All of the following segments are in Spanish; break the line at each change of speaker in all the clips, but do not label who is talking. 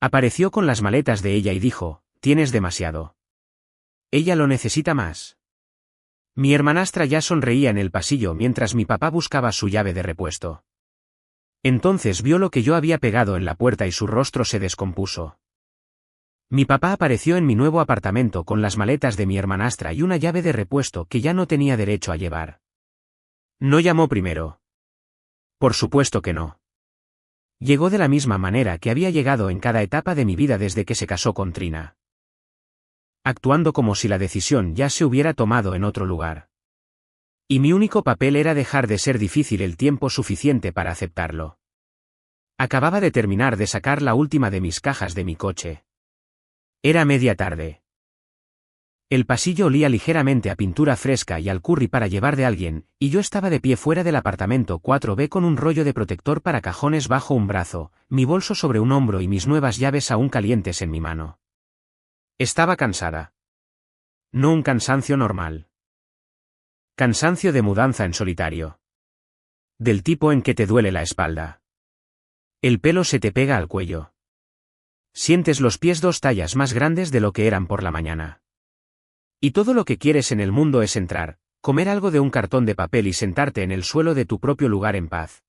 Apareció con las maletas de ella y dijo, «Tienes demasiado. Ella lo necesita más». Mi hermanastra ya sonreía en el pasillo mientras mi papá buscaba su llave de repuesto. Entonces vio lo que yo había pegado en la puerta y su rostro se descompuso. Mi papá apareció en mi nuevo apartamento con las maletas de mi hermanastra y una llave de repuesto que ya no tenía derecho a llevar. No llamó primero. Por supuesto que no. Llegó de la misma manera que había llegado en cada etapa de mi vida desde que se casó con Trina. Actuando como si la decisión ya se hubiera tomado en otro lugar. Y mi único papel era dejar de ser difícil el tiempo suficiente para aceptarlo. Acababa de terminar de sacar la última de mis cajas de mi coche. Era media tarde. El pasillo olía ligeramente a pintura fresca y al curry para llevar de alguien, y yo estaba de pie fuera del apartamento 4B con un rollo de protector para cajones bajo un brazo, mi bolso sobre un hombro y mis nuevas llaves aún calientes en mi mano. Estaba cansada. No un cansancio normal. Cansancio de mudanza en solitario. Del tipo en que te duele la espalda. El pelo se te pega al cuello. Sientes los pies 2 tallas más grandes de lo que eran por la mañana. Y todo lo que quieres en el mundo es entrar, comer algo de un cartón de papel y sentarte en el suelo de tu propio lugar en paz.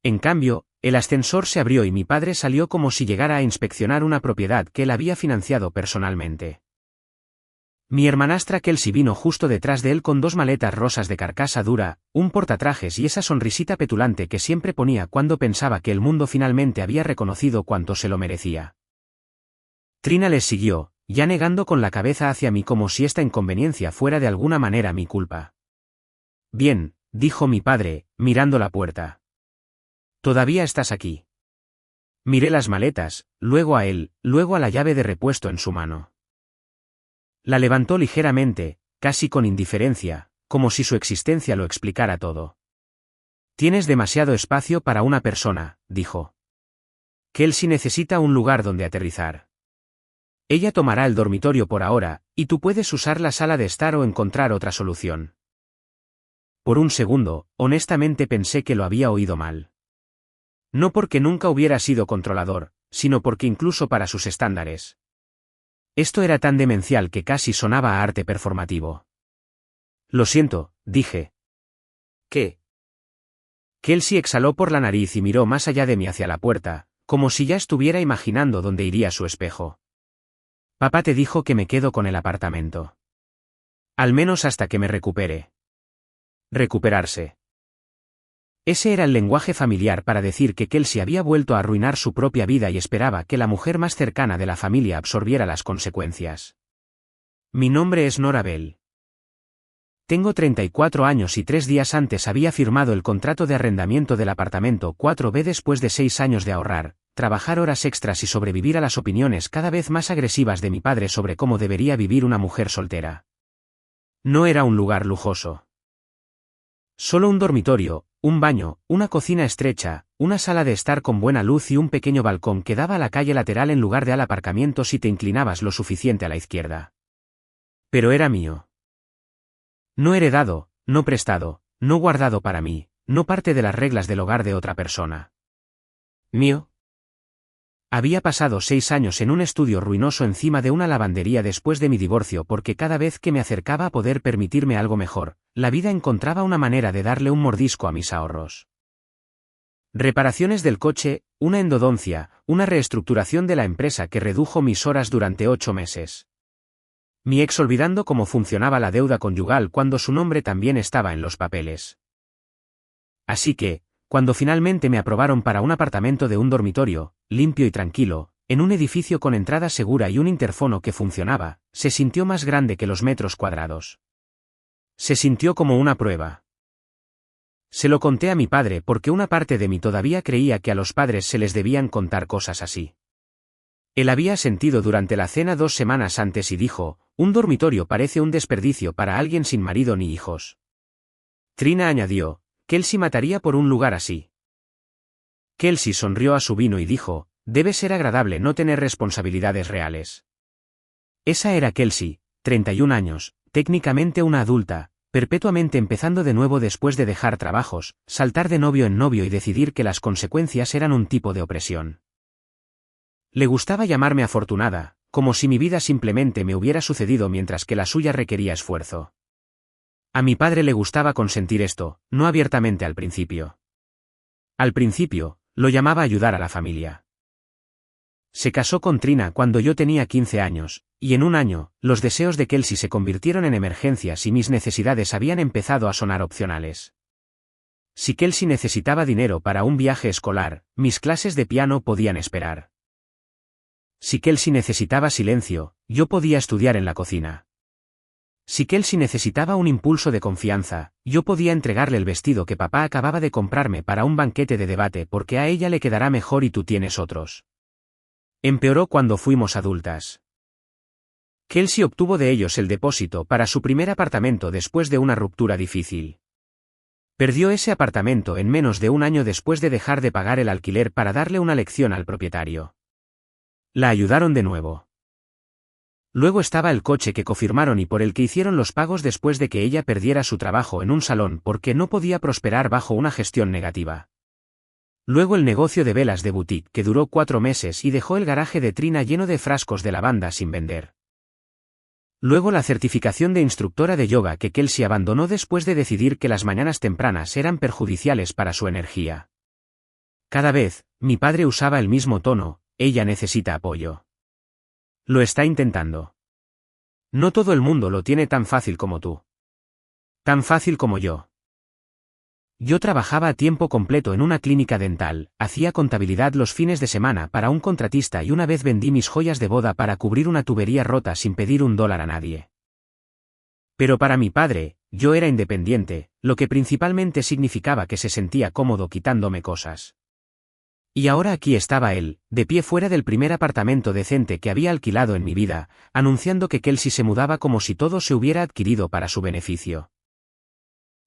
En cambio, el ascensor se abrió y mi padre salió como si llegara a inspeccionar una propiedad que él había financiado personalmente. Mi hermanastra Kelsey vino justo detrás de él con 2 maletas rosas de carcasa dura, un portatrajes y esa sonrisita petulante que siempre ponía cuando pensaba que el mundo finalmente había reconocido cuánto se lo merecía. Trina les siguió, ya negando con la cabeza hacia mí como si esta inconveniencia fuera de alguna manera mi culpa. «Bien», dijo mi padre, mirando la puerta. «Todavía estás aquí». Miré las maletas, luego a él, luego a la llave de repuesto en su mano. La levantó ligeramente, casi con indiferencia, como si su existencia lo explicara todo. «Tienes demasiado espacio para una persona», dijo. «Kelsey necesita un lugar donde aterrizar. Ella tomará el dormitorio por ahora, y tú puedes usar la sala de estar o encontrar otra solución». Por un segundo, honestamente pensé que lo había oído mal. No porque nunca hubiera sido controlador, sino porque incluso para sus estándares. Esto era tan demencial que casi sonaba a arte performativo. «Lo siento», dije. «¿Qué?» Kelsey exhaló por la nariz y miró más allá de mí hacia la puerta, como si ya estuviera imaginando dónde iría su espejo. «Papá te dijo que me quedo con el apartamento. Al menos hasta que me recupere». Recuperarse. Ese era el lenguaje familiar para decir que Kelsey había vuelto a arruinar su propia vida y esperaba que la mujer más cercana de la familia absorbiera las consecuencias. «Mi nombre es Nora Bell. Tengo 34 años y 3 días antes había firmado el contrato de arrendamiento del apartamento 4B después de 6 años de ahorrar, trabajar horas extras y sobrevivir a las opiniones cada vez más agresivas de mi padre sobre cómo debería vivir una mujer soltera. No era un lugar lujoso. Solo un dormitorio, un baño, una cocina estrecha, una sala de estar con buena luz y un pequeño balcón que daba a la calle lateral en lugar de al aparcamiento si te inclinabas lo suficiente a la izquierda. Pero era mío. No heredado, no prestado, no guardado para mí, no parte de las reglas del hogar de otra persona. Mío. Había pasado 6 años en un estudio ruinoso encima de una lavandería después de mi divorcio porque cada vez que me acercaba a poder permitirme algo mejor, la vida encontraba una manera de darle un mordisco a mis ahorros. Reparaciones del coche, una endodoncia, una reestructuración de la empresa que redujo mis horas durante 8 meses. Mi ex olvidando cómo funcionaba la deuda conyugal cuando su nombre también estaba en los papeles. Así que, cuando finalmente me aprobaron para un apartamento de un dormitorio, limpio y tranquilo, en un edificio con entrada segura y un interfono que funcionaba, se sintió más grande que los metros cuadrados. Se sintió como una prueba. Se lo conté a mi padre porque una parte de mí todavía creía que a los padres se les debían contar cosas así. Él había sentido durante la cena 2 semanas antes y dijo, un dormitorio parece un desperdicio para alguien sin marido ni hijos. Trina añadió, Kelsey mataría por un lugar así. Kelsey sonrió a su vino y dijo, debe ser agradable no tener responsabilidades reales. Esa era Kelsey, 31 años, técnicamente una adulta, perpetuamente empezando de nuevo después de dejar trabajos, saltar de novio en novio y decidir que las consecuencias eran un tipo de opresión. Le gustaba llamarme afortunada, como si mi vida simplemente me hubiera sucedido mientras que la suya requería esfuerzo. A mi padre le gustaba consentir esto, no abiertamente al principio. Al principio, lo llamaba ayudar a la familia. Se casó con Trina cuando yo tenía 15 años, y en un año, los deseos de Kelsey se convirtieron en emergencias y mis necesidades habían empezado a sonar opcionales. Si Kelsey necesitaba dinero para un viaje escolar, mis clases de piano podían esperar. Si Kelsey necesitaba silencio, yo podía estudiar en la cocina. Si Kelsey necesitaba un impulso de confianza, yo podía entregarle el vestido que papá acababa de comprarme para un banquete de debate porque a ella le quedará mejor y tú tienes otros. Empeoró cuando fuimos adultas. Kelsey obtuvo de ellos el depósito para su primer apartamento después de una ruptura difícil. Perdió ese apartamento en menos de un año después de dejar de pagar el alquiler para darle una lección al propietario. La ayudaron de nuevo. Luego estaba el coche que confirmaron y por el que hicieron los pagos después de que ella perdiera su trabajo en un salón porque no podía prosperar bajo una gestión negativa. Luego el negocio de velas de boutique que duró 4 meses y dejó el garaje de Trina lleno de frascos de lavanda sin vender. Luego la certificación de instructora de yoga que Kelsey abandonó después de decidir que las mañanas tempranas eran perjudiciales para su energía. Cada vez, mi padre usaba el mismo tono, ella necesita apoyo. Lo está intentando. No todo el mundo lo tiene tan fácil como tú. Tan fácil como yo. Yo trabajaba a tiempo completo en una clínica dental, hacía contabilidad los fines de semana para un contratista y una vez vendí mis joyas de boda para cubrir una tubería rota sin pedir $1 a nadie. Pero para mi padre, yo era independiente, lo que principalmente significaba que se sentía cómodo quitándome cosas. Y ahora aquí estaba él, de pie fuera del primer apartamento decente que había alquilado en mi vida, anunciando que Kelsey se mudaba como si todo se hubiera adquirido para su beneficio.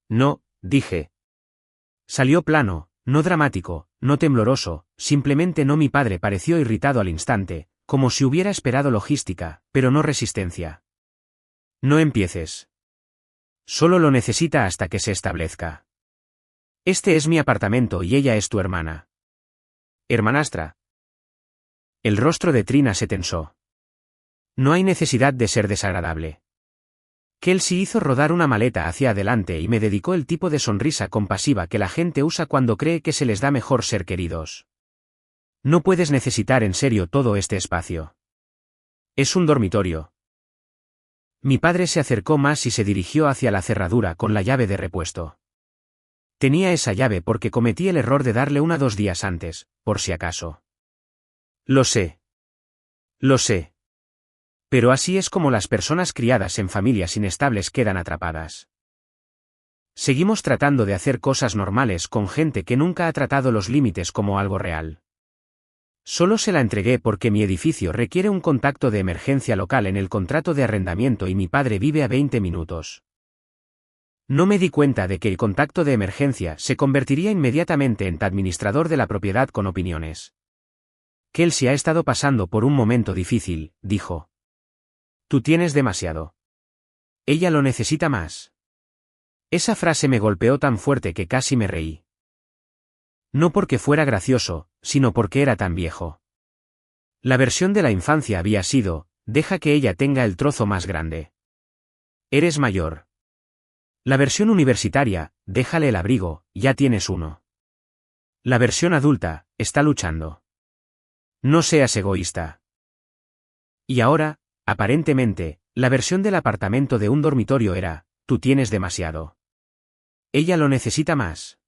No, dije. Salió plano, no dramático, no tembloroso, simplemente no. Mi padre pareció irritado al instante, como si hubiera esperado logística, pero no resistencia. No empieces. Solo lo necesita hasta que se establezca. Este es mi apartamento y ella es tu hermana. Hermanastra. El rostro de Trina se tensó. No hay necesidad de ser desagradable. Kelsey hizo rodar una maleta hacia adelante y me dedicó el tipo de sonrisa compasiva que la gente usa cuando cree que se les da mejor ser queridos. No puedes necesitar en serio todo este espacio. Es un dormitorio. Mi padre se acercó más y se dirigió hacia la cerradura con la llave de repuesto. Tenía esa llave porque cometí el error de darle una 2 días antes, por si acaso. Lo sé. Lo sé. Pero así es como las personas criadas en familias inestables quedan atrapadas. Seguimos tratando de hacer cosas normales con gente que nunca ha tratado los límites como algo real. Solo se la entregué porque mi edificio requiere un contacto de emergencia local en el contrato de arrendamiento y mi padre vive a 20 minutos. No me di cuenta de que el contacto de emergencia se convertiría inmediatamente en administrador de la propiedad con opiniones. Kelsey ha estado pasando por un momento difícil, dijo. Tú tienes demasiado. Ella lo necesita más. Esa frase me golpeó tan fuerte que casi me reí. No porque fuera gracioso, sino porque era tan viejo. La versión de la infancia había sido, deja que ella tenga el trozo más grande. Eres mayor. La versión universitaria, déjale el abrigo, ya tienes uno. La versión adulta, está luchando. No seas egoísta. Y ahora, aparentemente, la versión del apartamento de un dormitorio era, tú tienes demasiado. Ella lo necesita más.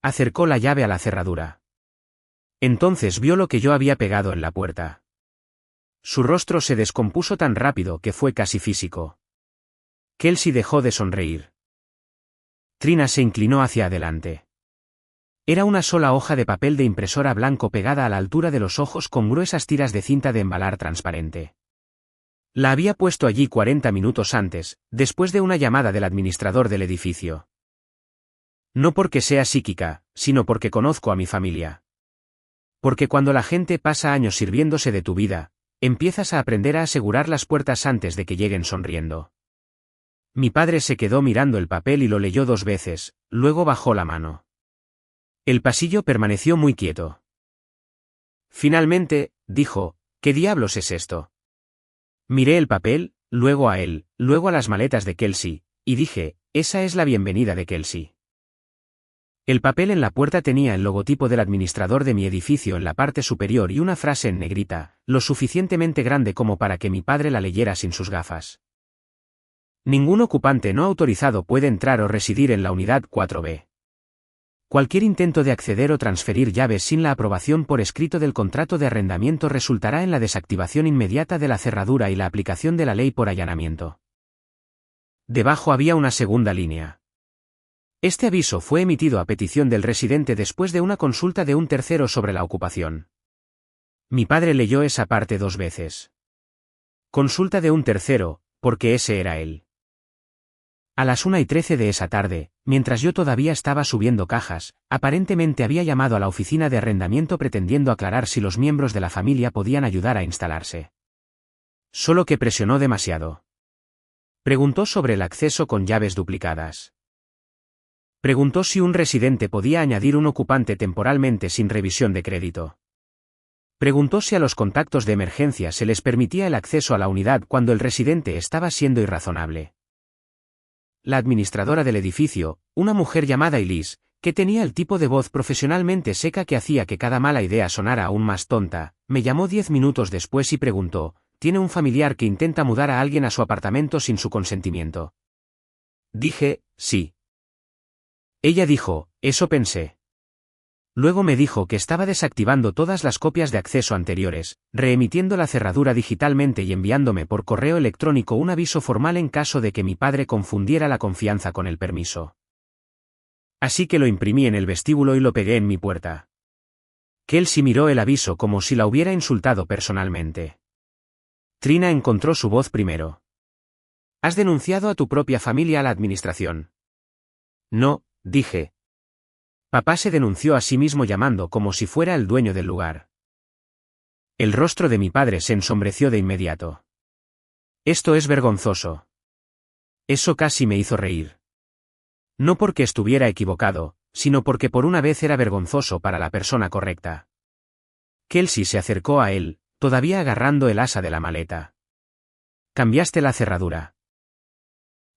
Acercó la llave a la cerradura. Entonces vio lo que yo había pegado en la puerta. Su rostro se descompuso tan rápido que fue casi físico. Kelsey dejó de sonreír. Trina se inclinó hacia adelante. Era una sola hoja de papel de impresora blanco pegada a la altura de los ojos con gruesas tiras de cinta de embalar transparente. La había puesto allí 40 minutos antes, después de una llamada del administrador del edificio. No porque sea psíquica, sino porque conozco a mi familia. Porque cuando la gente pasa años sirviéndose de tu vida, empiezas a aprender a asegurar las puertas antes de que lleguen sonriendo. Mi padre se quedó mirando el papel y lo leyó 2 veces, luego bajó la mano. El pasillo permaneció muy quieto. Finalmente, dijo, ¿qué diablos es esto? Miré el papel, luego a él, luego a las maletas de Kelsey, y dije, esa es la bienvenida de Kelsey. El papel en la puerta tenía el logotipo del administrador de mi edificio en la parte superior y una frase en negrita, lo suficientemente grande como para que mi padre la leyera sin sus gafas. Ningún ocupante no autorizado puede entrar o residir en la unidad 4B. Cualquier intento de acceder o transferir llaves sin la aprobación por escrito del contrato de arrendamiento resultará en la desactivación inmediata de la cerradura y la aplicación de la ley por allanamiento. Debajo había una segunda línea. Este aviso fue emitido a petición del residente después de una consulta de un tercero sobre la ocupación. Mi padre leyó esa parte 2 veces. Consulta de un tercero, porque ese era él. A las 1:13 de esa tarde, mientras yo todavía estaba subiendo cajas, aparentemente había llamado a la oficina de arrendamiento pretendiendo aclarar si los miembros de la familia podían ayudar a instalarse. Solo que presionó demasiado. Preguntó sobre el acceso con llaves duplicadas. Preguntó si un residente podía añadir un ocupante temporalmente sin revisión de crédito. Preguntó si a los contactos de emergencia se les permitía el acceso a la unidad cuando el residente estaba siendo irrazonable. La administradora del edificio, una mujer llamada Elise, que tenía el tipo de voz profesionalmente seca que hacía que cada mala idea sonara aún más tonta, me llamó 10 minutos después y preguntó, ¿tiene un familiar que intenta mudar a alguien a su apartamento sin su consentimiento? Dije, sí. Ella dijo, eso pensé. Luego me dijo que estaba desactivando todas las copias de acceso anteriores, reemitiendo la cerradura digitalmente y enviándome por correo electrónico un aviso formal en caso de que mi padre confundiera la confianza con el permiso. Así que lo imprimí en el vestíbulo y lo pegué en mi puerta. Kelsey miró el aviso como si la hubiera insultado personalmente. Trina encontró su voz primero. ¿Has denunciado a tu propia familia a la administración? No, dije. Papá se denunció a sí mismo llamando como si fuera el dueño del lugar. El rostro de mi padre se ensombreció de inmediato. Esto es vergonzoso. Eso casi me hizo reír. No porque estuviera equivocado, sino porque por una vez era vergonzoso para la persona correcta. Kelsey se acercó a él, todavía agarrando el asa de la maleta. Cambiaste la cerradura.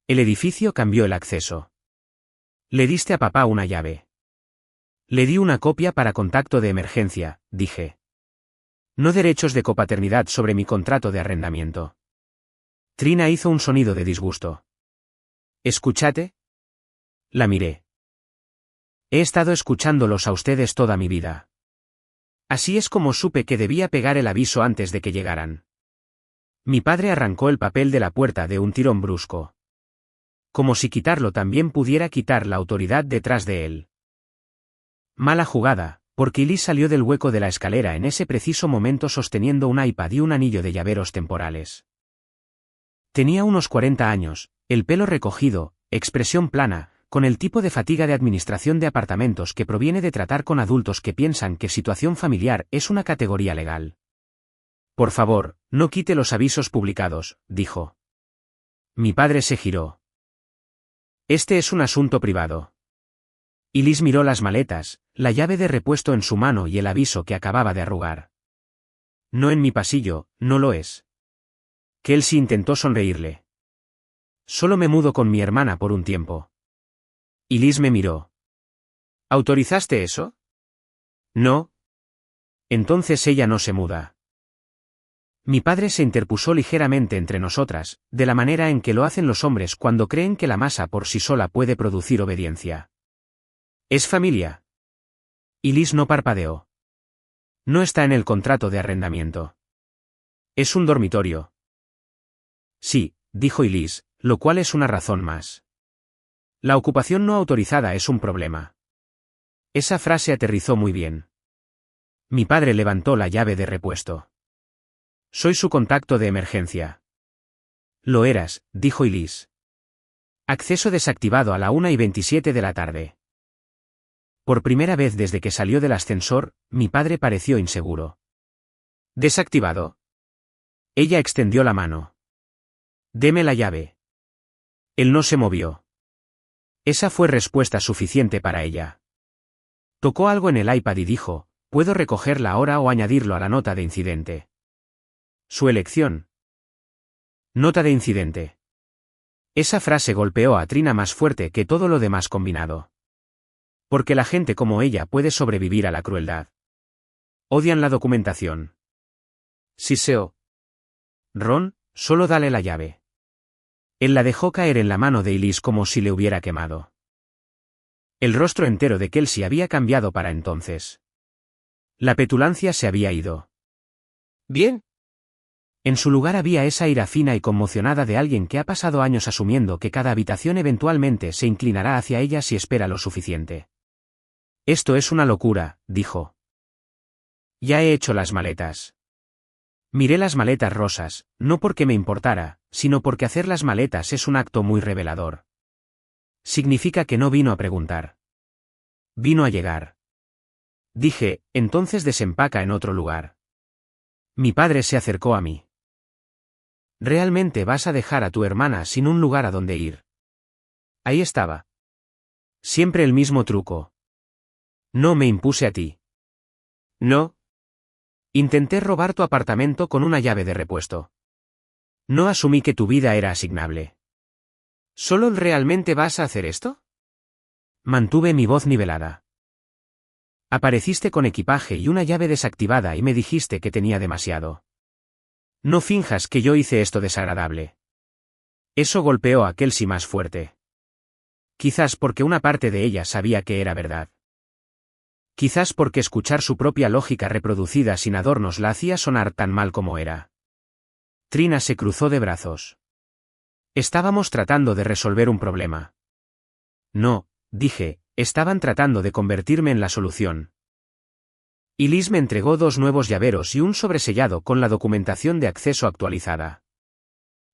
El edificio cambió el acceso. Le diste a papá una llave. Le di una copia para contacto de emergencia, dije. No derechos de copaternidad sobre mi contrato de arrendamiento. Trina hizo un sonido de disgusto. ¿Escúchate? La miré. He estado escuchándolos a ustedes toda mi vida. Así es como supe que debía pegar el aviso antes de que llegaran. Mi padre arrancó el papel de la puerta de un tirón brusco. Como si quitarlo también pudiera quitar la autoridad detrás de él. Mala jugada, porque Elise salió del hueco de la escalera en ese preciso momento sosteniendo un iPad y un anillo de llaveros temporales. Tenía unos 40 años, el pelo recogido, expresión plana, con el tipo de fatiga de administración de apartamentos que proviene de tratar con adultos que piensan que situación familiar es una categoría legal. Por favor, no quite los avisos publicados, dijo. Mi padre se giró. Este es un asunto privado. Elise miró las maletas, la llave de repuesto en su mano y el aviso que acababa de arrugar. No en mi pasillo, no lo es. Kelsey intentó sonreírle. Solo me mudo con mi hermana por un tiempo. Elise me miró. ¿Autorizaste eso? No. Entonces ella no se muda. Mi padre se interpuso ligeramente entre nosotras, de la manera en que lo hacen los hombres cuando creen que la masa por sí sola puede producir obediencia. ¿Es familia? Elise no parpadeó. No está en el contrato de arrendamiento. Es un dormitorio. Sí, dijo Elise, lo cual es una razón más. La ocupación no autorizada es un problema. Esa frase aterrizó muy bien. Mi padre levantó la llave de repuesto. Soy su contacto de emergencia. Lo eras, dijo Elise. Acceso desactivado a la 1:27 de la tarde. Por primera vez desde que salió del ascensor, mi padre pareció inseguro. ¿Desactivado? Ella extendió la mano. Deme la llave. Él no se movió. Esa fue respuesta suficiente para ella. Tocó algo en el iPad y dijo, puedo recogerla ahora o añadirlo a la nota de incidente. Su elección. Nota de incidente. Esa frase golpeó a Trina más fuerte que todo lo demás combinado. Porque la gente como ella puede sobrevivir a la crueldad. Odian la documentación. Siseo. Ron, solo dale la llave. Él la dejó caer en la mano de Elise como si le hubiera quemado. El rostro entero de Kelsey había cambiado para entonces. La petulancia se había ido.
Bien.
En su lugar había esa ira fina y conmocionada de alguien que ha pasado años asumiendo que cada habitación eventualmente se inclinará hacia ella si espera lo suficiente. Esto es una locura, dijo. Ya he hecho las maletas. Miré las maletas rosas, no porque me importara, sino porque hacer las maletas es un acto muy revelador. Significa que no vino a preguntar. Vino a llegar. Dije, entonces desempaca en otro lugar. Mi padre se acercó a mí. ¿Realmente vas a dejar a tu hermana sin un lugar a donde ir? Ahí estaba. Siempre el mismo truco. No me impuse a ti.
No.
Intenté robar tu apartamento con una llave de repuesto. No asumí que tu vida era asignable.
¿Solo realmente vas a hacer esto?
Mantuve mi voz nivelada. Apareciste con equipaje y una llave desactivada y me dijiste que tenía demasiado. No finjas que yo hice esto desagradable. Eso golpeó a Kelsey más fuerte. Quizás porque una parte de ella sabía que era verdad. Quizás porque escuchar su propia lógica reproducida sin adornos la hacía sonar tan mal como era. Trina se cruzó de brazos. Estábamos tratando de resolver un problema. No, dije, estaban tratando de convertirme en la solución. Y Liz me entregó 2 nuevos llaveros y un sobresellado con la documentación de acceso actualizada.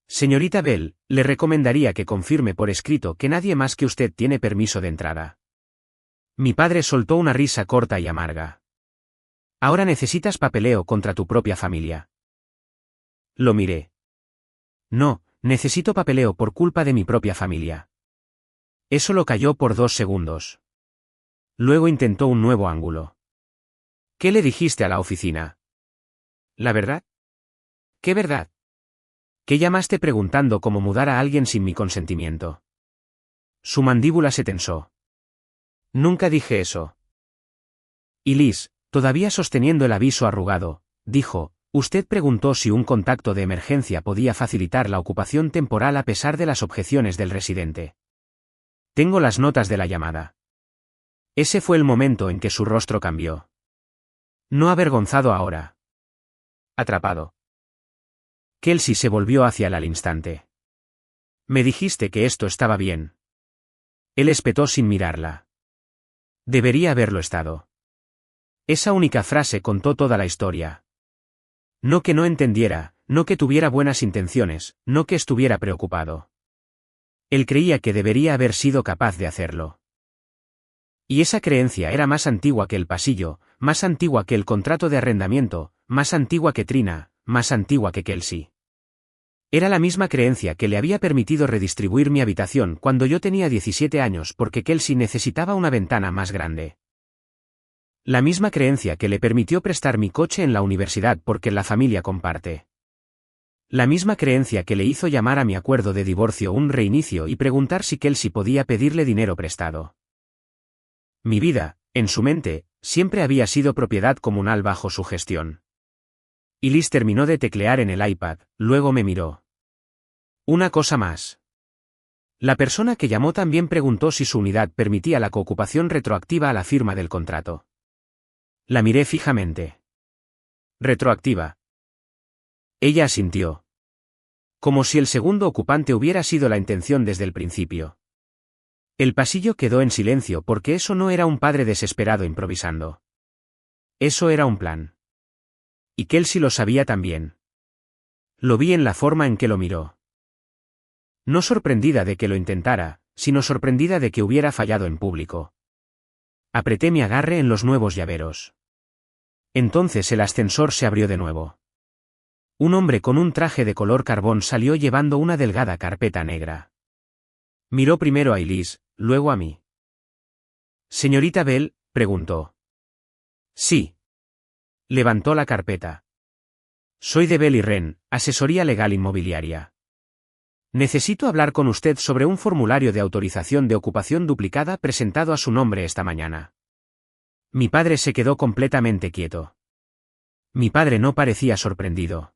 Señorita Bell, le recomendaría que confirme por escrito que nadie más que usted tiene permiso de entrada. Mi padre soltó una risa corta y amarga. Ahora necesitas papeleo contra tu propia familia. Lo miré. No, necesito papeleo por culpa de mi propia familia. Eso lo calló por 2 segundos. Luego intentó un nuevo ángulo. ¿Qué le dijiste a la oficina?
¿La verdad?
¿Qué verdad? ¿Qué llamaste preguntando cómo mudar a alguien sin mi consentimiento? Su mandíbula se tensó. Nunca dije eso. Y Liz, todavía sosteniendo el aviso arrugado, dijo, usted preguntó si un contacto de emergencia podía facilitar la ocupación temporal a pesar de las objeciones del residente. Tengo las notas de la llamada. Ese fue el momento en que su rostro cambió. No avergonzado ahora. Atrapado. Kelsey se volvió hacia él al instante. Me dijiste que esto estaba bien. Él espetó sin mirarla. Debería haberlo estado. Esa única frase contó toda la historia. No que no entendiera, no que tuviera buenas intenciones, no que estuviera preocupado. Él creía que debería haber sido capaz de hacerlo. Y esa creencia era más antigua que el pasillo, más antigua que el contrato de arrendamiento, más antigua que Trina, más antigua que Kelsey. Era la misma creencia que le había permitido redistribuir mi habitación cuando yo tenía 17 años porque Kelsey necesitaba una ventana más grande. La misma creencia que le permitió prestar mi coche en la universidad porque la familia comparte. La misma creencia que le hizo llamar a mi acuerdo de divorcio un reinicio y preguntar si Kelsey podía pedirle dinero prestado. Mi vida, en su mente, siempre había sido propiedad comunal bajo su gestión. Y Liz terminó de teclear en el iPad, luego me miró. Una cosa más. La persona que llamó también preguntó si su unidad permitía la coocupación retroactiva a la firma del contrato. La miré fijamente. Retroactiva. Ella asintió. Como si el segundo ocupante hubiera sido la intención desde el principio. El pasillo quedó en silencio porque eso no era un padre desesperado improvisando. Eso era un plan. Y Kelsey lo sabía también. Lo vi en la forma en que lo miró. No sorprendida de que lo intentara, sino sorprendida de que hubiera fallado en público. Apreté mi agarre en los nuevos llaveros. Entonces el ascensor se abrió de nuevo. Un hombre con un traje de color carbón salió llevando una delgada carpeta negra. Miró primero a Elise, luego a mí. «¿Señorita Bell?», preguntó. «Sí», Levantó la carpeta. Soy de Bell y Wren, asesoría legal inmobiliaria. Necesito hablar con usted sobre un formulario de autorización de ocupación duplicada presentado a su nombre esta mañana. Mi padre se quedó completamente quieto. Mi padre no parecía sorprendido.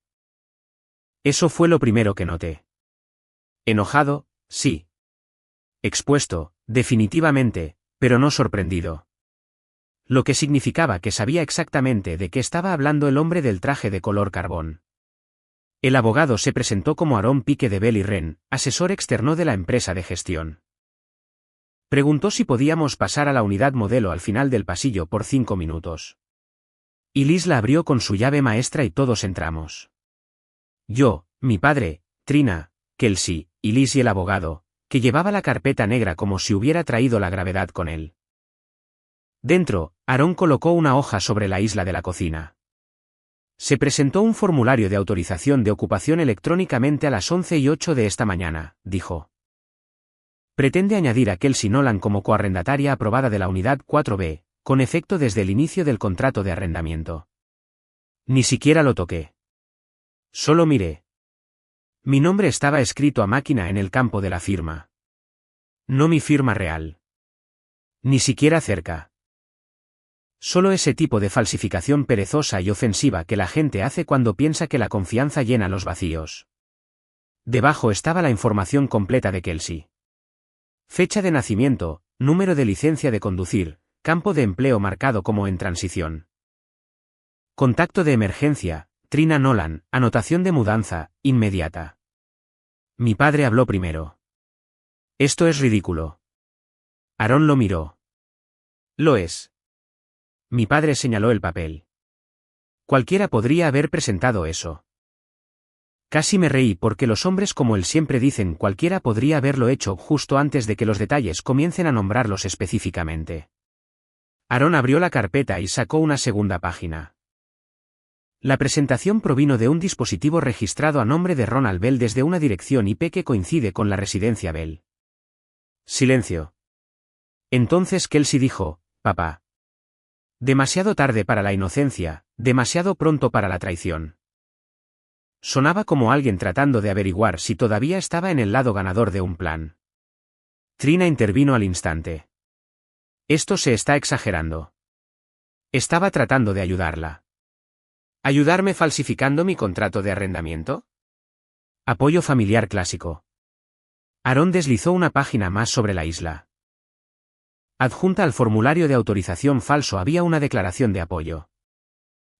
Eso fue lo primero que noté. Enojado, sí. Expuesto, definitivamente, pero no sorprendido. Lo que significaba que sabía exactamente de qué estaba hablando el hombre del traje de color carbón. El abogado se presentó como Aaron Pique de Bell y Wren, asesor externo de la empresa de gestión. Preguntó si podíamos pasar a la unidad modelo al final del pasillo por 5 minutos. Y Liz la abrió con su llave maestra y todos entramos. Yo, mi padre, Trina, Kelsey, y Liz y el abogado, que llevaba la carpeta negra como si hubiera traído la gravedad con él. Dentro, Aaron colocó una hoja sobre la isla de la cocina. Se presentó un formulario de autorización de ocupación electrónicamente a las 11:08 de esta mañana, dijo. Pretende añadir a Kelsey Nolan como coarrendataria aprobada de la unidad 4B, con efecto desde el inicio del contrato de arrendamiento. Ni siquiera lo toqué. Solo miré. Mi nombre estaba escrito a máquina en el campo de la firma. No mi firma real. Ni siquiera cerca. Solo ese tipo de falsificación perezosa y ofensiva que la gente hace cuando piensa que la confianza llena los vacíos. Debajo estaba la información completa de Kelsey. Fecha de nacimiento, número de licencia de conducir, campo de empleo marcado como en transición. Contacto de emergencia, Trina Nolan, anotación de mudanza, inmediata. Mi padre habló primero. Esto es ridículo. Aaron lo miró. Lo es. Mi padre señaló el papel. Cualquiera podría haber presentado eso. Casi me reí porque los hombres como él siempre dicen cualquiera podría haberlo hecho justo antes de que los detalles comiencen a nombrarlos específicamente. Aaron abrió la carpeta y sacó una segunda página. La presentación provino de un dispositivo registrado a nombre de Ronald Bell desde una dirección IP que coincide con la residencia Bell. Silencio. Entonces Kelsey dijo, papá. Demasiado tarde para la inocencia, demasiado pronto para la traición. Sonaba como alguien tratando de averiguar si todavía estaba en el lado ganador de un plan. Trina intervino al instante. Esto se está exagerando. Estaba tratando de ayudarla. ¿Ayudarme falsificando mi contrato de arrendamiento? Apoyo familiar clásico. Aaron deslizó una página más sobre la isla. Adjunta al formulario de autorización falso había una declaración de apoyo.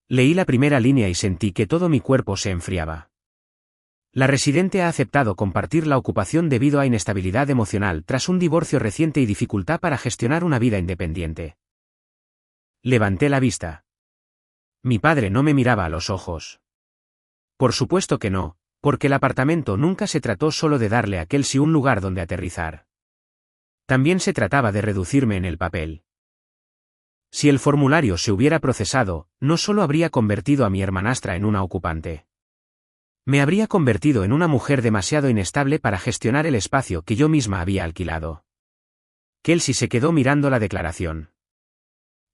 Leí la primera línea y sentí que todo mi cuerpo se enfriaba. La residente ha aceptado compartir la ocupación debido a inestabilidad emocional tras un divorcio reciente y dificultad para gestionar una vida independiente. Levanté la vista. Mi padre no me miraba a los ojos. Por supuesto que no, porque el apartamento nunca se trató solo de darle a Kelsey un lugar donde aterrizar. También se trataba de reducirme en el papel. Si el formulario se hubiera procesado, no solo habría convertido a mi hermanastra en una ocupante. Me habría convertido en una mujer demasiado inestable para gestionar el espacio que yo misma había alquilado. Kelsey se quedó mirando la declaración.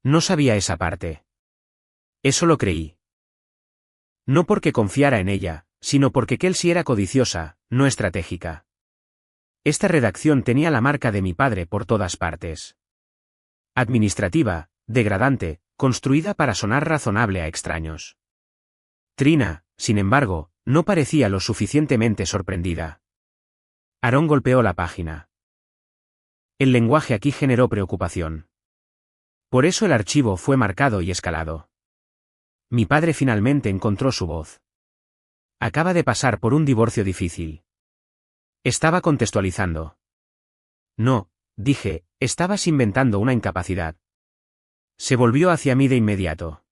No sabía esa parte. Eso lo creí. No porque confiara en ella, sino porque Kelsey era codiciosa, no estratégica. Esta redacción tenía la marca de mi padre por todas partes. Administrativa, degradante, construida para sonar razonable a extraños. Trina, sin embargo, no parecía lo suficientemente sorprendida. Aaron golpeó la página. El lenguaje aquí generó preocupación. Por eso el archivo fue marcado y escalado. Mi padre finalmente encontró su voz. Acaba de pasar por un divorcio difícil. Estaba contextualizando. No, dije, estabas inventando una incapacidad. Se volvió hacia mí de inmediato.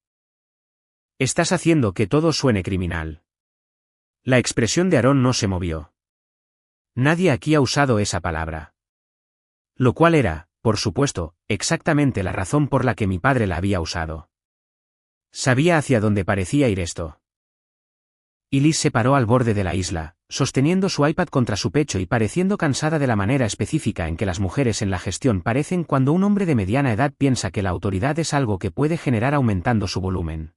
Estás haciendo que todo suene criminal. La expresión de Aaron no se movió. Nadie aquí ha usado esa palabra. Lo cual era, por supuesto, exactamente la razón por la que mi padre la había usado. Sabía hacia dónde parecía ir esto. Y Liz se paró al borde de la isla, sosteniendo su iPad contra su pecho y pareciendo cansada de la manera específica en que las mujeres en la gestión parecen cuando un hombre de mediana edad piensa que la autoridad es algo que puede generar aumentando su volumen.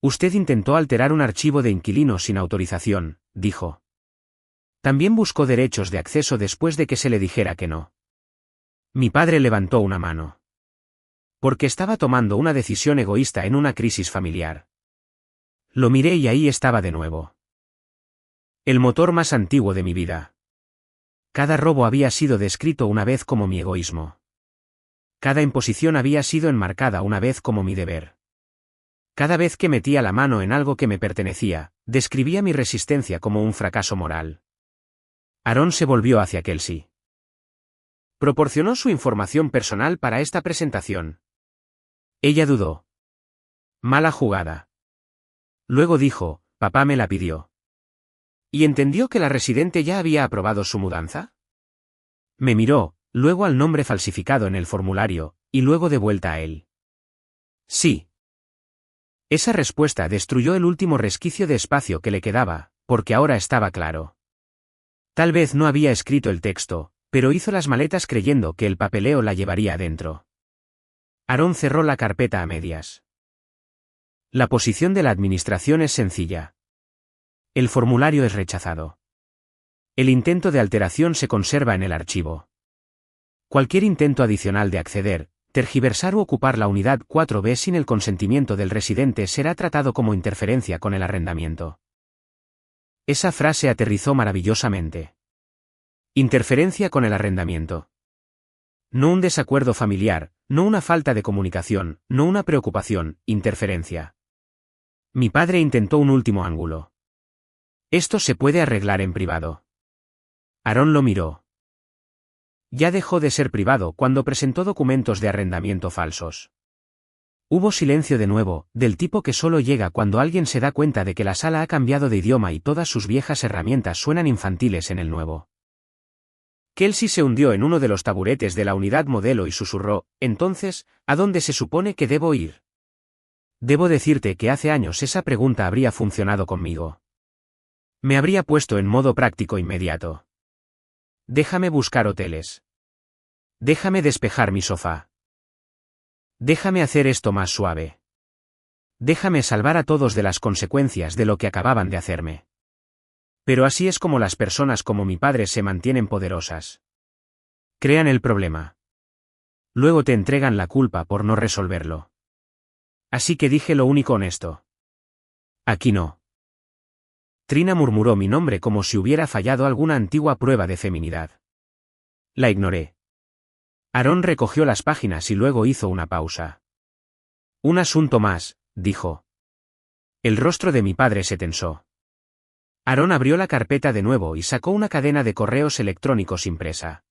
Usted intentó alterar un archivo de inquilino sin autorización, dijo. También buscó derechos de acceso después de que se le dijera que no. Mi padre levantó una mano. Porque estaba tomando una decisión egoísta en una crisis familiar. Lo miré y ahí estaba de nuevo. El motor más antiguo de mi vida. Cada robo había sido descrito una vez como mi egoísmo. Cada imposición había sido enmarcada una vez como mi deber. Cada vez que metía la mano en algo que me pertenecía, describía mi resistencia como un fracaso moral. Aaron se volvió hacia Kelsey. Proporcionó su información personal para esta presentación. Ella dudó. Mala jugada. Luego dijo, papá me la pidió. ¿Y entendió que la residente ya había aprobado su mudanza? Me miró, luego al nombre falsificado en el formulario, y luego de vuelta a él. Sí. Esa respuesta destruyó el último resquicio de espacio que le quedaba, porque ahora estaba claro. Tal vez no había escrito el texto, pero hizo las maletas creyendo que el papeleo la llevaría adentro. Aaron cerró la carpeta a medias. La posición de la administración es sencilla. El formulario es rechazado. El intento de alteración se conserva en el archivo. Cualquier intento adicional de acceder, tergiversar u ocupar la unidad 4B sin el consentimiento del residente será tratado como interferencia con el arrendamiento. Esa frase aterrizó maravillosamente. Interferencia con el arrendamiento. No un desacuerdo familiar, no una falta de comunicación, no una preocupación, interferencia. Mi padre intentó un último ángulo. Esto se puede arreglar en privado. Aaron lo miró. Ya dejó de ser privado cuando presentó documentos de arrendamiento falsos. Hubo silencio de nuevo, del tipo que solo llega cuando alguien se da cuenta de que la sala ha cambiado de idioma y todas sus viejas herramientas suenan infantiles en el nuevo. Kelsey se hundió en uno de los taburetes de la unidad modelo y susurró, entonces, ¿a dónde se supone que debo ir? Debo decirte que hace años esa pregunta habría funcionado conmigo. Me habría puesto en modo práctico inmediato. Déjame buscar hoteles. Déjame despejar mi sofá. Déjame hacer esto más suave. Déjame salvar a todos de las consecuencias de lo que acababan de hacerme. Pero así es como las personas como mi padre se mantienen poderosas. Crean el problema. Luego te entregan la culpa por no resolverlo. Así que dije lo único honesto. Aquí no. Trina murmuró mi nombre como si hubiera fallado alguna antigua prueba de feminidad. La ignoré. Aaron recogió las páginas y luego hizo una pausa. Un asunto más, dijo. El rostro de mi padre se tensó. Aaron abrió la carpeta de nuevo y sacó una cadena de correos electrónicos impresa.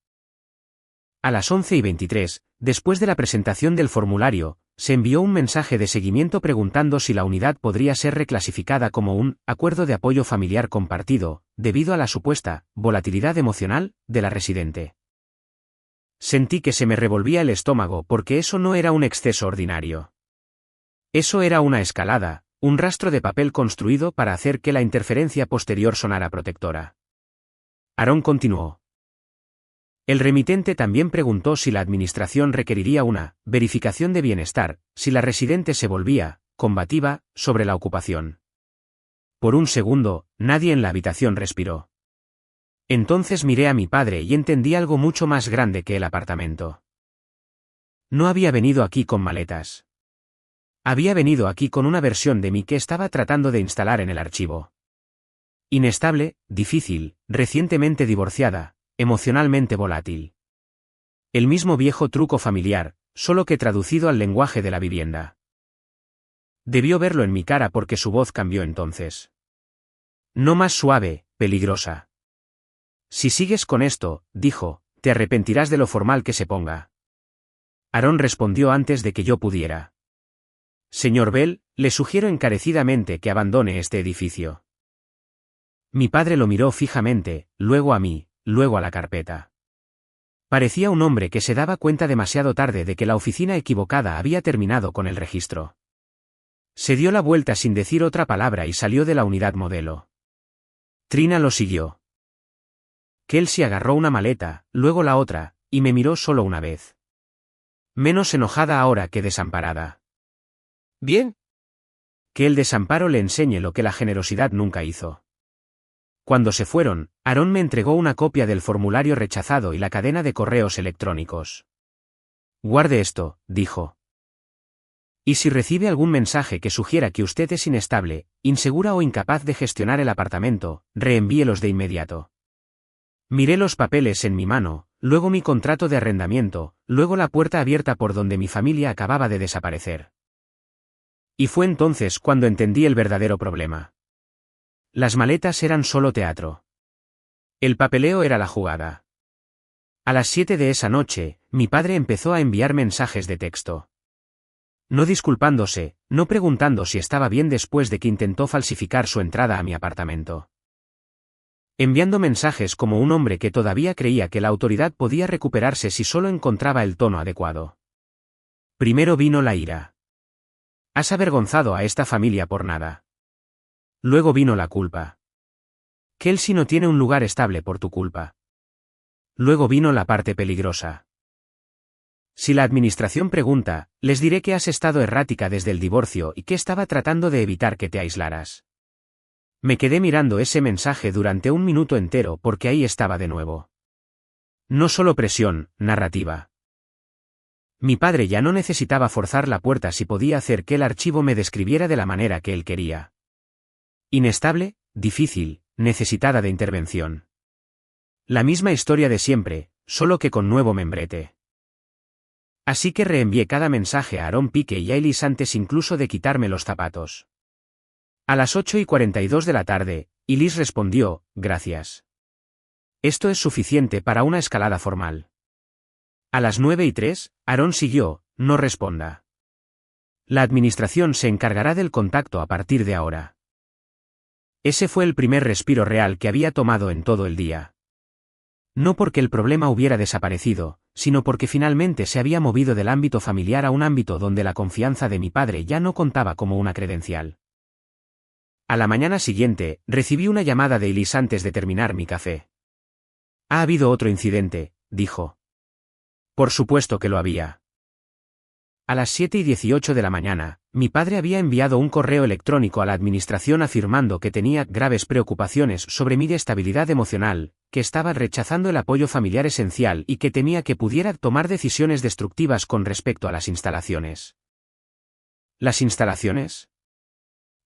A las 11:23, después de la presentación del formulario, se envió un mensaje de seguimiento preguntando si la unidad podría ser reclasificada como un acuerdo de apoyo familiar compartido, debido a la supuesta volatilidad emocional de la residente. Sentí que se me revolvía el estómago porque eso no era un exceso ordinario. Eso era una escalada, un rastro de papel construido para hacer que la interferencia posterior sonara protectora. Aaron continuó. El remitente también preguntó si la administración requeriría una verificación de bienestar, si la residente se volvía combativa sobre la ocupación. Por un segundo, nadie en la habitación respiró. Entonces miré a mi padre y entendí algo mucho más grande que el apartamento. No había venido aquí con maletas. Había venido aquí con una versión de mí que estaba tratando de instalar en el archivo. Inestable, difícil, recientemente divorciada, emocionalmente volátil. El mismo viejo truco familiar, solo que traducido al lenguaje de la vivienda. Debió verlo en mi cara porque su voz cambió entonces. No más suave, peligrosa. Si sigues con esto, dijo, te arrepentirás de lo formal que se ponga. Aaron respondió antes de que yo pudiera. Señor Bell, le sugiero encarecidamente que abandone este edificio. Mi padre lo miró fijamente, luego a mí, luego a la carpeta. Parecía un hombre que se daba cuenta demasiado tarde de que la oficina equivocada había terminado con el registro. Se dio la vuelta sin decir otra palabra y salió de la unidad modelo. Trina lo siguió. Kelsey agarró una maleta, luego la otra, y me miró solo una vez. Menos enojada ahora que desamparada.
Bien.
Que el desamparo le enseñe lo que la generosidad nunca hizo. Cuando se fueron, Aarón me entregó una copia del formulario rechazado y la cadena de correos electrónicos. Guarde esto, dijo. Y si recibe algún mensaje que sugiera que usted es inestable, insegura o incapaz de gestionar el apartamento, reenvíelos de inmediato. Miré los papeles en mi mano, luego mi contrato de arrendamiento, luego la puerta abierta por donde mi familia acababa de desaparecer. Y fue entonces cuando entendí el verdadero problema. Las maletas eran solo teatro. El papeleo era la jugada. A las 7 de esa noche, mi padre empezó a enviar mensajes de texto. No disculpándose, no preguntando si estaba bien después de que intentó falsificar su entrada a mi apartamento. Enviando mensajes como un hombre que todavía creía que la autoridad podía recuperarse si solo encontraba el tono adecuado. Primero vino la ira. Has avergonzado a esta familia por nada. Luego vino la culpa. Kelsey no tiene un lugar estable por tu culpa. Luego vino la parte peligrosa. Si la administración pregunta, les diré que has estado errática desde el divorcio y que estaba tratando de evitar que te aislaras. Me quedé mirando ese mensaje durante un minuto entero porque ahí estaba de nuevo. No solo presión, narrativa. Mi padre ya no necesitaba forzar la puerta si podía hacer que el archivo me describiera de la manera que él quería. Inestable, difícil, necesitada de intervención. La misma historia de siempre, solo que con nuevo membrete. Así que reenvié cada mensaje a Aaron Pique y a Ellis antes incluso de quitarme los zapatos. A las 8:42 de la tarde, Ellis respondió, gracias. Esto es suficiente para una escalada formal. A las 9:03, Aaron siguió, no responda. La administración se encargará del contacto a partir de ahora. Ese fue el primer respiro real que había tomado en todo el día. No porque el problema hubiera desaparecido, sino porque finalmente se había movido del ámbito familiar a un ámbito donde la confianza de mi padre ya no contaba como una credencial. A la mañana siguiente, recibí una llamada de Ellis antes de terminar mi café. Ha habido otro incidente, dijo. Por supuesto que lo había. A las 7:18 de la mañana, mi padre había enviado un correo electrónico a la administración afirmando que tenía graves preocupaciones sobre mi estabilidad emocional, que estaba rechazando el apoyo familiar esencial y que temía que pudiera tomar decisiones destructivas con respecto a las instalaciones. ¿Las instalaciones?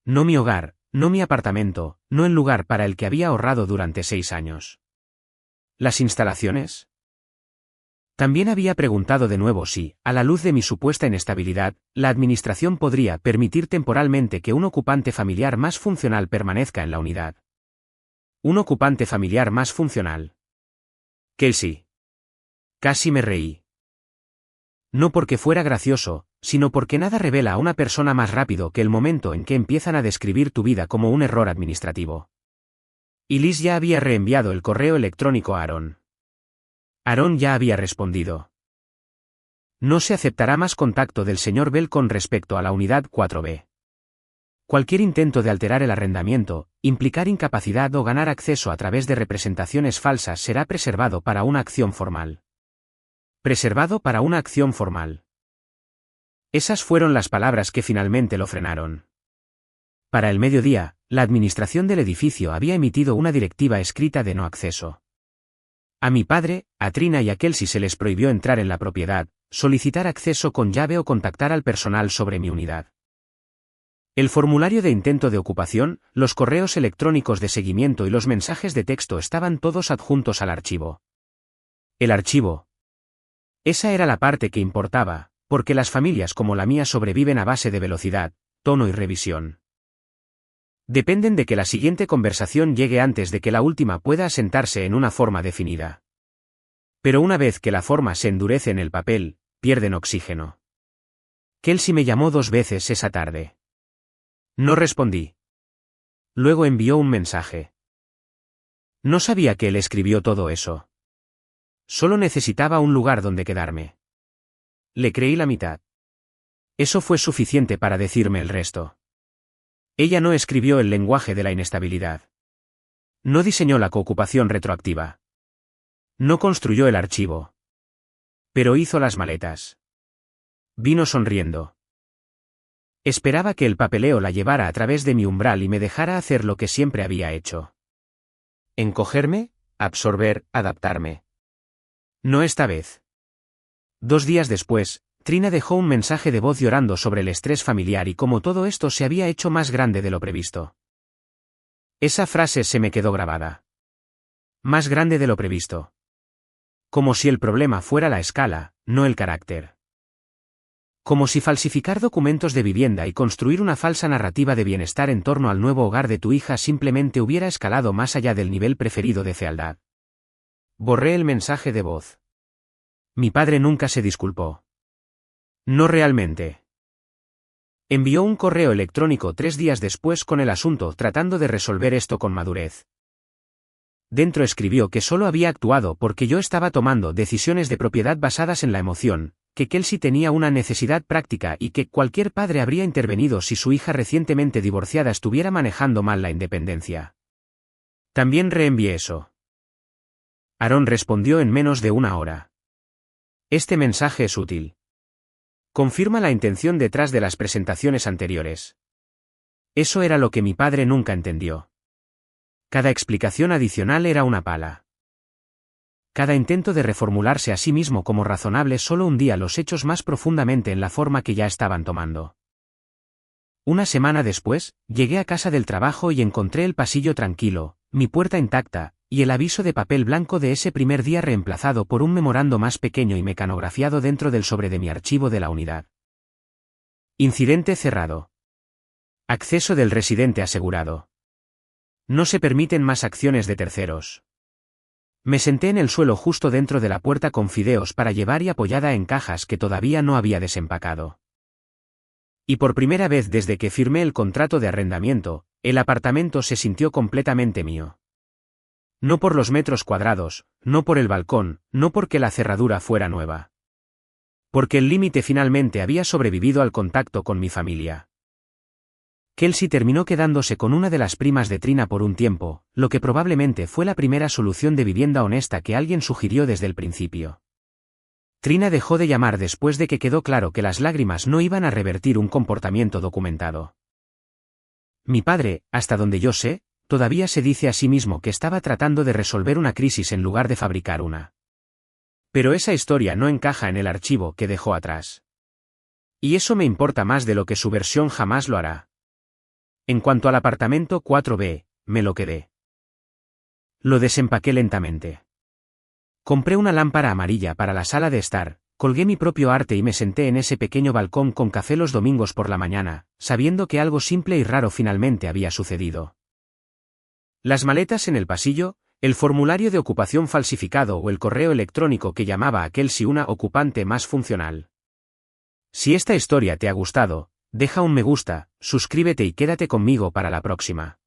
No mi hogar, no mi apartamento, no el lugar para el que había ahorrado durante 6 años. ¿Las instalaciones? También había preguntado de nuevo si, a la luz de mi supuesta inestabilidad, la administración podría permitir temporalmente que un ocupante familiar más funcional permanezca en la unidad. ¿Un ocupante familiar más funcional? Kelsey. Casi me reí. No porque fuera gracioso, sino porque nada revela a una persona más rápido que el momento en que empiezan a describir tu vida como un error administrativo. Y Liz ya había reenviado el correo electrónico a Aaron. Aaron ya había respondido. No se aceptará más contacto del señor Bell con respecto a la unidad 4B. Cualquier intento de alterar el arrendamiento, implicar incapacidad o ganar acceso a través de representaciones falsas será preservado para una acción formal. Preservado para una acción formal. Esas fueron las palabras que finalmente lo frenaron. Para el mediodía, la administración del edificio había emitido una directiva escrita de no acceso. A mi padre, a Trina y a Kelsey se les prohibió entrar en la propiedad, solicitar acceso con llave o contactar al personal sobre mi unidad. El formulario de intento de ocupación, los correos electrónicos de seguimiento y los mensajes de texto estaban todos adjuntos al archivo. El archivo. Esa era la parte que importaba, porque las familias como la mía sobreviven a base de velocidad, tono y revisión. Dependen de que la siguiente conversación llegue antes de que la última pueda asentarse en una forma definida. Pero una vez que la forma se endurece en el papel, pierden oxígeno. Kelsey me llamó 2 veces esa tarde. No respondí. Luego envió un mensaje. No sabía que él escribió todo eso. Solo necesitaba un lugar donde quedarme. Le creí la mitad. Eso fue suficiente para decirme el resto. Ella no escribió el lenguaje de la inestabilidad. No diseñó la coocupación retroactiva. No construyó el archivo. Pero hizo las maletas. Vino sonriendo. Esperaba que el papeleo la llevara a través de mi umbral y me dejara hacer lo que siempre había hecho. Encogerme, absorber, adaptarme. No esta vez. 2 días después, Trina dejó un mensaje de voz llorando sobre el estrés familiar y cómo todo esto se había hecho más grande de lo previsto. Esa frase se me quedó grabada. Más grande de lo previsto. Como si el problema fuera la escala, no el carácter. Como si falsificar documentos de vivienda y construir una falsa narrativa de bienestar en torno al nuevo hogar de tu hija simplemente hubiera escalado más allá del nivel preferido de fealdad. Borré el mensaje de voz. Mi padre nunca se disculpó. No realmente. Envió un correo electrónico 3 días después con el asunto tratando de resolver esto con madurez. Dentro escribió que solo había actuado porque yo estaba tomando decisiones de propiedad basadas en la emoción, que Kelsey tenía una necesidad práctica y que cualquier padre habría intervenido si su hija recientemente divorciada estuviera manejando mal la independencia. También reenvié eso. Aaron respondió en menos de 1 hora. Este mensaje es útil. Confirma la intención detrás de las presentaciones anteriores. Eso era lo que mi padre nunca entendió. Cada explicación adicional era una pala. Cada intento de reformularse a sí mismo como razonable solo hundía los hechos más profundamente en la forma que ya estaban tomando. Una semana después, llegué a casa del trabajo y encontré el pasillo tranquilo, mi puerta intacta, y el aviso de papel blanco de ese primer día reemplazado por un memorando más pequeño y mecanografiado dentro del sobre de mi archivo de la unidad. Incidente cerrado. Acceso del residente asegurado. No se permiten más acciones de terceros. Me senté en el suelo justo dentro de la puerta con fideos para llevar y apoyada en cajas que todavía no había desempacado. Y por primera vez desde que firmé el contrato de arrendamiento, el apartamento se sintió completamente mío. No por los metros cuadrados, no por el balcón, no porque la cerradura fuera nueva. Porque el límite finalmente había sobrevivido al contacto con mi familia. Kelsey terminó quedándose con una de las primas de Trina por un tiempo, lo que probablemente fue la primera solución de vivienda honesta que alguien sugirió desde el principio. Trina dejó de llamar después de que quedó claro que las lágrimas no iban a revertir un comportamiento documentado. Mi padre, hasta donde yo sé, todavía se dice a sí mismo que estaba tratando de resolver una crisis en lugar de fabricar una. Pero esa historia no encaja en el archivo que dejó atrás. Y eso me importa más de lo que su versión jamás lo hará. En cuanto al apartamento 4B, me lo quedé. Lo desempaqué lentamente. Compré una lámpara amarilla para la sala de estar, colgué mi propio arte y me senté en ese pequeño balcón con café los domingos por la mañana, sabiendo que algo simple y raro finalmente había sucedido. Las maletas en el pasillo, el formulario de ocupación falsificado o el correo electrónico que llamaba a Kelsey una ocupante más funcional. Si esta historia te ha gustado, deja un me gusta, suscríbete y quédate conmigo para la próxima.